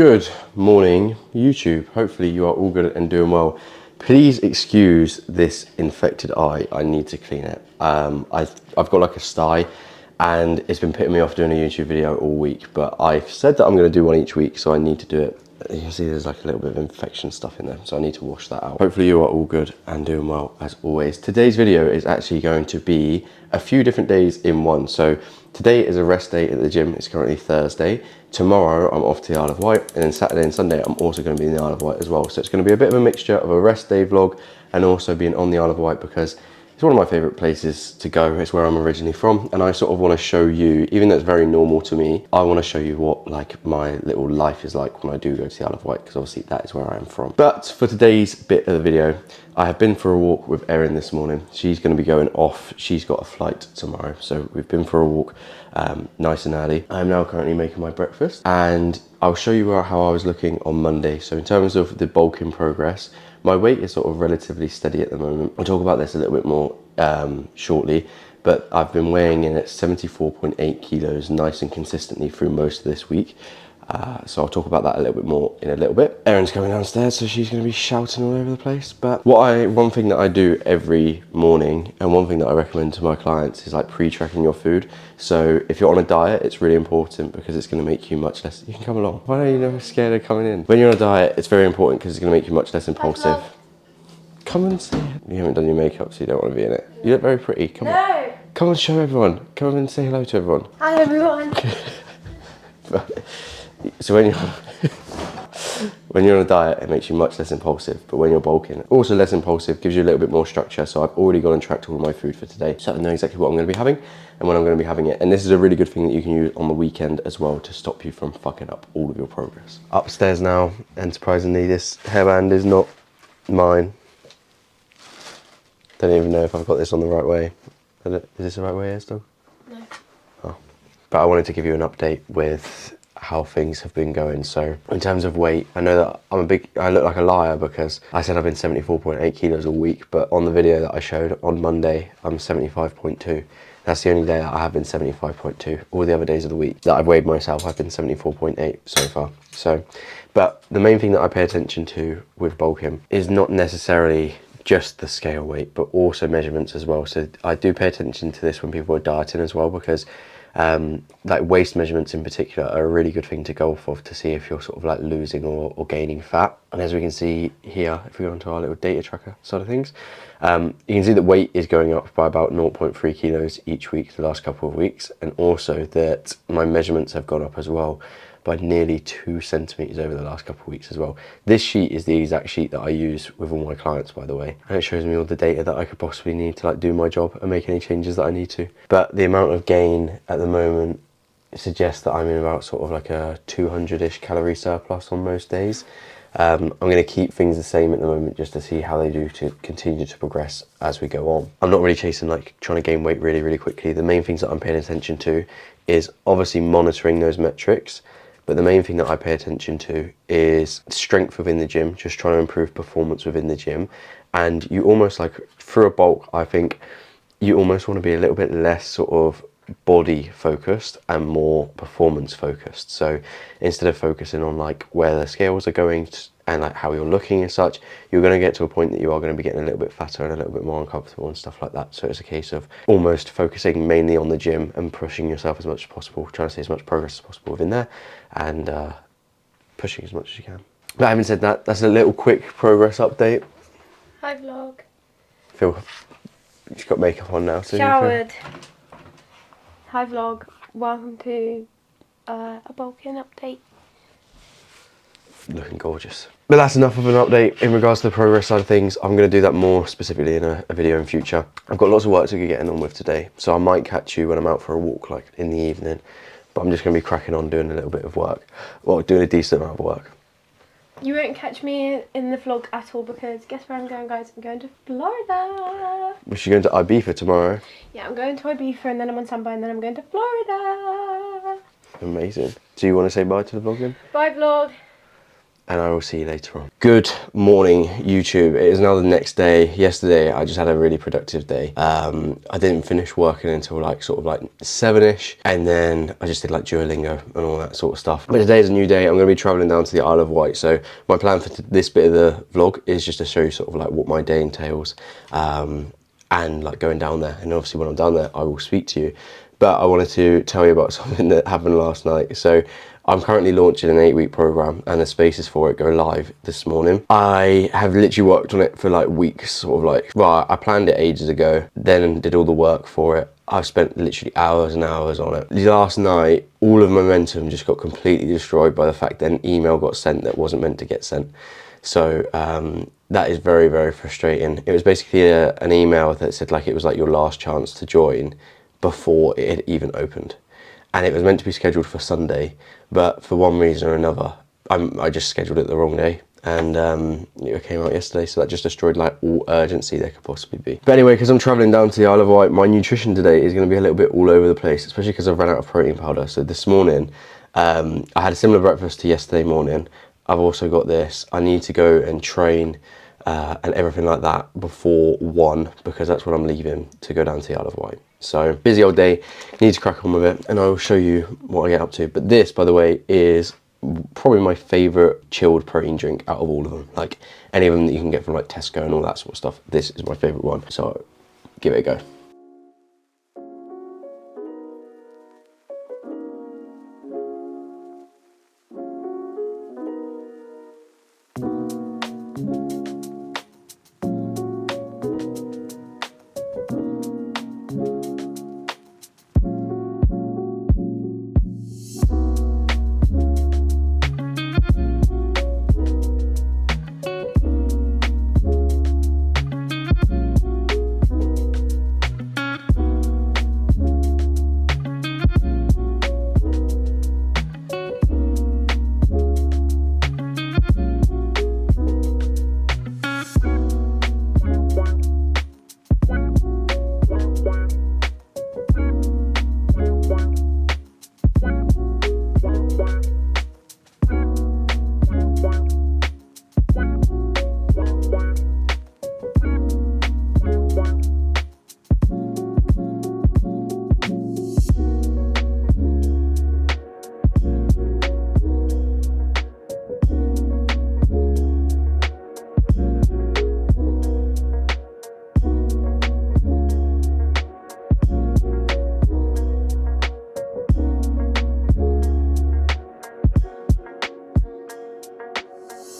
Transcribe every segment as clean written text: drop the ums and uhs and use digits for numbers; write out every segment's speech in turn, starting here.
Good morning, YouTube. Hopefully you are all good and doing well. Please excuse this infected eye. I need to clean it. I've got like a sty and it's been putting me off doing a YouTube video all week, but I've said that I'm going to do one each week, so I need to do it. You can see there's like a little bit of infection stuff in there, so I need to wash that out. Hopefully you are all good and doing well as always. Today's video is actually going to be a few different days in one. So today is a rest day at the gym. It's currently Thursday. Tomorrow I'm off to the Isle of Wight, and then Saturday and Sunday I'm also going to be in the Isle of Wight as well. So it's going to be a bit of a mixture of a rest day vlog and also being on the Isle of Wight because it's one of my favourite places to go. It's where I'm originally from, and I sort of want to show you, even though it's very normal to me, I want to show you what like my little life is like when I do go to the Isle of Wight, because obviously that is where I am from. But for today's bit of the video, I have been for a walk with Erin this morning. She's going to be going off. She's got a flight tomorrow, so we've been for a walk nice and early. I'm now currently making my breakfast, and I'll show you how I was looking on Monday. So in terms of the bulk in progress, my weight is sort of relatively steady at the moment. I'll talk about this a little bit more shortly, but I've been weighing in at 74.8 kilos nice and consistently through most of this week. So I'll talk about that a little bit more in a little bit. Erin's coming downstairs, so she's going to be shouting all over the place. But one thing that I do every morning, and one thing that I recommend to my clients, is like pre-tracking your food. So if you're on a diet, it's really important because it's going to make you much less. You can come along. Why are you never scared of coming in? When you're on a diet, it's very important because it's going to make you much less impulsive. Come and see it. You haven't done your makeup, so you don't want to be in it. You look very pretty. Come on. Come and show everyone. Come and say hello to everyone. Hi everyone. So when you're on a diet, it makes you much less impulsive, but when you're bulking, also less impulsive, gives you a little bit more structure. So I've already gone and tracked all of my food for today, so I know exactly what I'm going to be having and when I'm going to be having it. And this is a really good thing that you can use on the weekend as well to stop you from fucking up all of your progress. Upstairs now, and surprisingly, this hairband is not mine. Don't even know if I've got this on the right way. Is this the right way, Estelle? No. Oh. But I wanted to give you an update with how things have been going. So in terms of weight, I know that I look like a liar because I said I've been 74.8 kilos a week, but on the video that I showed on Monday, I'm 75.2. That's the only day that I have been 75.2. All the other days of the week that I've weighed myself, I've been 74.8 so far. So, but the main thing that I pay attention to with bulking is not necessarily just the scale weight, but also measurements as well. So I do pay attention to this when people are dieting as well, because like waist measurements in particular are a really good thing to go off of to see if you're sort of like losing or gaining fat. And as we can see here, if we go onto our little data tracker side of things, you can see that weight is going up by about 0.3 kilos each week the last couple of weeks, and also that my measurements have gone up as well by nearly 2 centimeters over the last couple of weeks as well. This sheet is the exact sheet that I use with all my clients, by the way, and it shows me all the data that I could possibly need to like do my job and make any changes that I need to. But the amount of gain at the moment suggests that I'm in about sort of like a 200-ish calorie surplus on most days. I'm going to keep things the same at the moment just to see how they do to continue to progress as we go on. I'm not really chasing like trying to gain weight really quickly. The main things that I'm paying attention to is obviously monitoring those metrics. But the main thing that I pay attention to is strength within the gym, just trying to improve performance within the gym. And you almost like, through a bulk, I think you almost want to be a little bit less sort of body focused and more performance focused. So instead of focusing on like where the scales are going and like how you're looking as such, you're going to get to a point that you are going to be getting a little bit fatter and a little bit more uncomfortable and stuff like that. So it's a case of almost focusing mainly on the gym and pushing yourself as much as possible, trying to see as much progress as possible within there, and pushing as much as you can. But having said that, that's a little quick progress update. Hi vlog. She's got makeup on now, so showered. Hi vlog. Welcome to a bulking update. Looking gorgeous. But that's enough of an update in regards to the progress side of things. I'm going to do that more specifically in a video in future. I've got lots of work to be getting on with today, so I might catch you when I'm out for a walk like in the evening, but I'm just going to be cracking on doing a little bit of work, well, doing a decent amount of work. You won't catch me in the vlog at all because guess where I'm going, guys? I'm going to Florida. Was she going to Ibiza tomorrow? Yeah, I'm going to Ibiza and then I'm on standby and then I'm going to Florida. Amazing. Do you want to say bye to the vlog then? Bye vlog. and I will see you later on. Good morning, YouTube. It is now the next day. Yesterday, I just had a really productive day. I didn't finish working until like sort of like 7ish, and then I just did like Duolingo and all that sort of stuff. But today is a new day. I'm going to be traveling down to the Isle of Wight. So my plan for this bit of the vlog is just to show you sort of like what my day entails, and like going down there. And obviously when I'm down there, I will speak to you. But I wanted to tell you about something that happened last night. So I'm currently launching an 8-week program, and the spaces for it go live this morning. I have literally worked on it for like weeks, sort of like, well, I planned it ages ago, then did all the work for it. I've spent literally hours and hours on it. Last night, all of momentum just got completely destroyed by the fact that an email got sent that wasn't meant to get sent. So that is very, very frustrating. It was basically an email that said like it was like your last chance to join before it had even opened, and it was meant to be scheduled for Sunday, but for one reason or another I just scheduled it the wrong day, and it came out yesterday, so that just destroyed like all urgency there could possibly be. But anyway, because I'm traveling down to the Isle of Wight, my nutrition today is going to be a little bit all over the place, especially because I've run out of protein powder. So this morning I had a similar breakfast to yesterday morning. I've also got this. I need to go and train and everything like that before 1, because that's when I'm leaving to go down to the Isle of Wight. So busy old day, need to crack on with it, and I will show you what I get up to. But this, by the way, is probably my favourite chilled protein drink out of all of them. Like any of them that you can get from like Tesco and all that sort of stuff, this is my favourite one. So give it a go.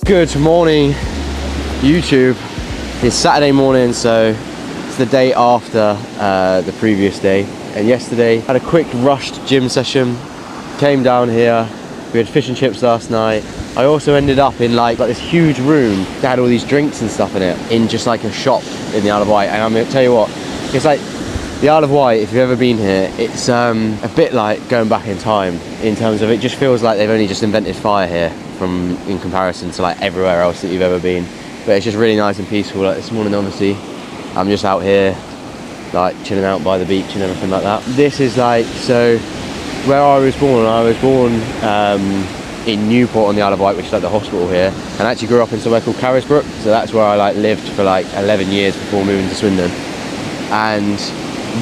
Good morning, YouTube. It's Saturday morning, so it's the day after the previous day. And yesterday, had a quick rushed gym session, came down here, we had fish and chips last night. I also ended up in like this huge room that had all these drinks and stuff in it, in just like a shop in the Isle of Wight. And I'm gonna tell you what, it's like, the Isle of Wight, if you've ever been here, it's a bit like going back in time, in terms of it just feels like they've only just invented fire here in comparison to like everywhere else that you've ever been. But it's just really nice and peaceful. Like this morning, obviously, I'm just out here like chilling out by the beach and everything like that. This is like, so where I was born in Newport on the Isle of Wight, which is like the hospital here, and I actually grew up in somewhere called Carisbrooke, so that's where I like lived for like 11 years before moving to Swindon. And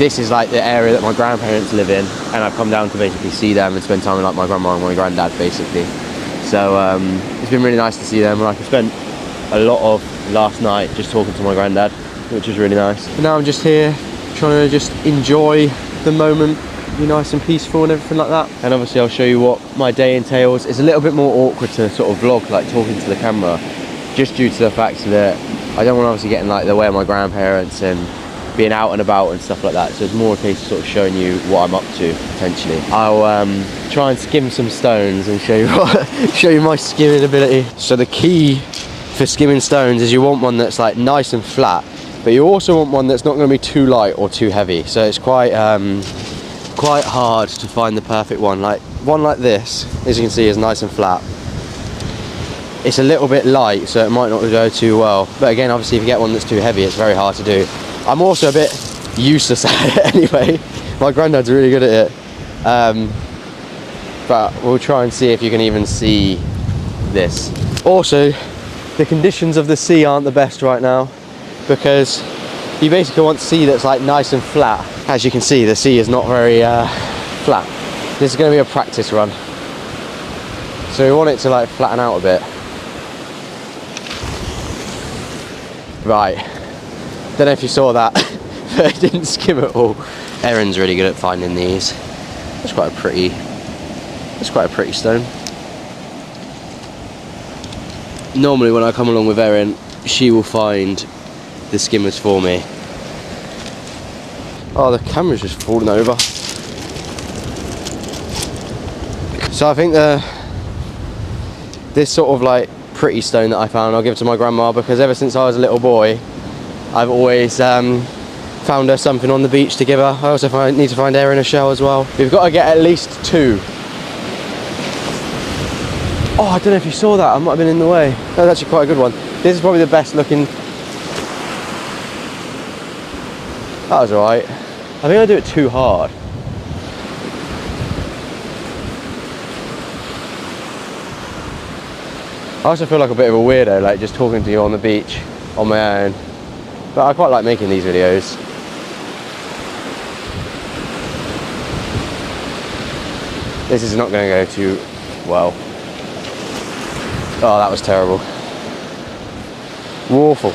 this is like the area that my grandparents live in, and I've come down to basically see them and spend time with like my grandma and my granddad basically. So it's been really nice to see them. Like I spent a lot of last night just talking to my granddad, which was really nice. And now I'm just here trying to just enjoy the moment, be nice and peaceful and everything like that. And obviously I'll show you what my day entails. It's a little bit more awkward to sort of vlog like talking to the camera, just due to the fact that I don't want to obviously get in like the way of my grandparents and being out and about and stuff like that. So it's more a case of sort of showing you what I'm up to potentially. I'll try and skim some stones and show you show you my skimming ability. So the key for skimming stones is you want one that's like nice and flat, but you also want one that's not going to be too light or too heavy. So it's quite hard to find the perfect one. Like one like this, as you can see, is nice and flat. It's a little bit light, so it might not go too well. But again, obviously if you get one that's too heavy, it's very hard to do. I'm also a bit useless at it anyway. My granddad's really good at it. But we'll try and see if you can even see this. Also, the conditions of the sea aren't the best right now because you basically want sea that's like nice and flat. As you can see, the sea is not very flat. This is going to be a practice run, so we want it to like flatten out a bit. Right, don't know if you saw that, but it didn't skim at all. Erin's really good at finding these. It's quite a pretty stone. Normally when I come along with Erin, she will find the skimmers for me. Oh, the camera's just fallen over. So I think this sort of like pretty stone that I found, I'll give to my grandma, because ever since I was a little boy, I've always found her something on the beach to give her. I also need to find Erin a shell as well. We've got to get at least 2. Oh, I don't know if you saw that, I might have been in the way. That was actually quite a good one. This is probably the best looking. That was alright. I think I do it too hard. I also feel like a bit of a weirdo, like just talking to you on the beach on my own. But I quite like making these videos. This is not going to go too well. Oh, that was terrible. Awful.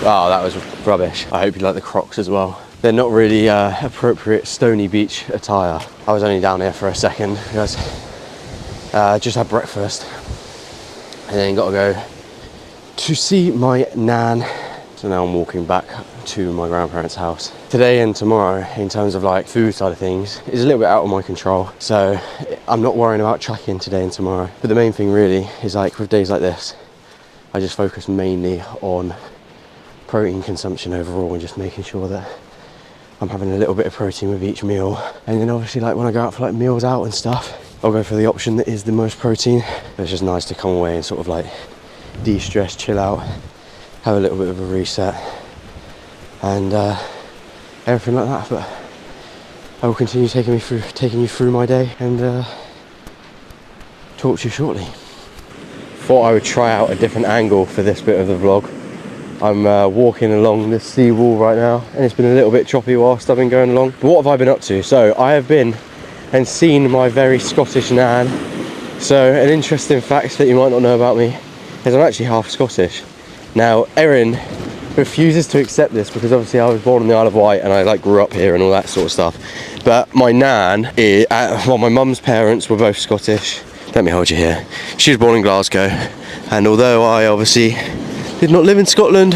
Oh, that was rubbish. I hope you like the Crocs as well. They're not really appropriate stony beach attire. I was only down here for a second because just had breakfast and then got to go to see my nan. So now I'm walking back to my grandparents' house. Today and tomorrow, in terms of like food side of things, is a little bit out of my control. So I'm not worrying about tracking today and tomorrow. But the main thing really is like with days like this, I just focus mainly on protein consumption overall and just making sure that I'm having a little bit of protein with each meal. And then obviously like when I go out for like meals out and stuff, I'll go for the option that is the most protein. But it's just nice to come away and sort of like de-stress, chill out, have a little bit of a reset and everything like that. But I will continue taking you through my day and talk to you shortly. Thought I would try out a different angle for this bit of the vlog. I'm walking along the sea wall right now and it's been a little bit choppy whilst I've been going along. But what have I been up to? So I have been and seen my very Scottish nan. So an interesting fact that you might not know about me is I'm actually half Scottish. Now Erin refuses to accept this because obviously I was born in the Isle of Wight and I like grew up here and all that sort of stuff. But my nan, well, my mum's parents were both Scottish. Let me hold you here. She was born in Glasgow, and although I obviously did not live in Scotland,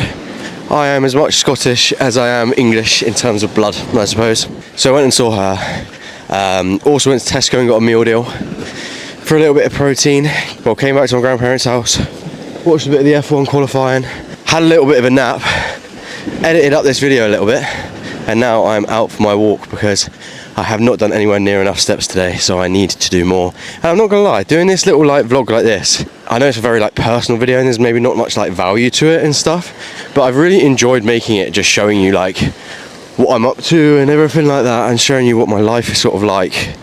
I am as much Scottish as I am English in terms of blood, I suppose. So I went and saw her. Also went to Tesco and got a meal deal for a little bit of protein. Well, came back to my grandparents' house, watched a bit of the F1 qualifying, had a little bit of a nap, edited up this video a little bit, and now I'm out for my walk because I have not done anywhere near enough steps today, so I need to do more. And I'm not gonna lie, doing this little like vlog like this, I know it's a very like personal video and there's maybe not much like value to it and stuff, but I've really enjoyed making it, just showing you like what I'm up to and everything like that, and showing you what my life is sort of like.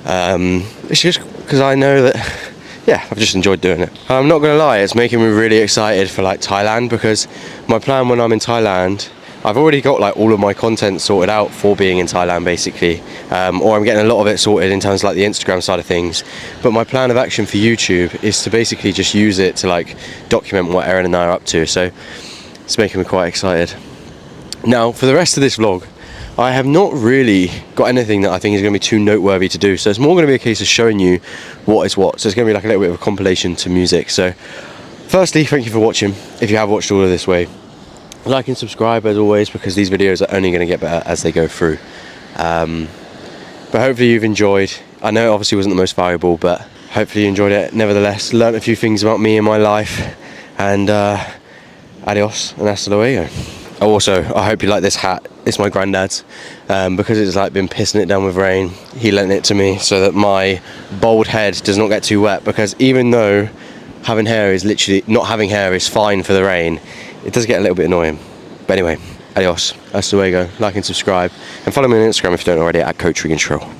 It's just because I know that, yeah, I've just enjoyed doing it. I'm not gonna lie, it's making me really excited for like Thailand, because my plan when I'm in Thailand, I've already got like all of my content sorted out for being in Thailand basically, or I'm getting a lot of it sorted in terms of like the Instagram side of things. But my plan of action for YouTube is to basically just use it to like document what Erin and I are up to, so it's making me quite excited. Now for the rest of this vlog, I have not really got anything that I think is going to be too noteworthy to do, so it's more going to be a case of showing you what is what. So it's going to be like a little bit of a compilation to music. So firstly, thank you for watching. If you have watched all of this way, like and subscribe as always, because these videos are only going to get better as they go through. But hopefully you've enjoyed. I know it obviously wasn't the most valuable, but hopefully you enjoyed it nevertheless. Learned a few things about me and my life, and adios and hasta luego. Also, I hope you like this hat. It's my granddad's, because it's like been pissing it down with rain. He lent it to me so that my bald head does not get too wet, because even though having hair is literally, not having hair is fine for the rain, it does get a little bit annoying. But anyway, Adios. Hasta luego. Like and subscribe. And follow me on Instagram if you don't already at Coach Regan Trill.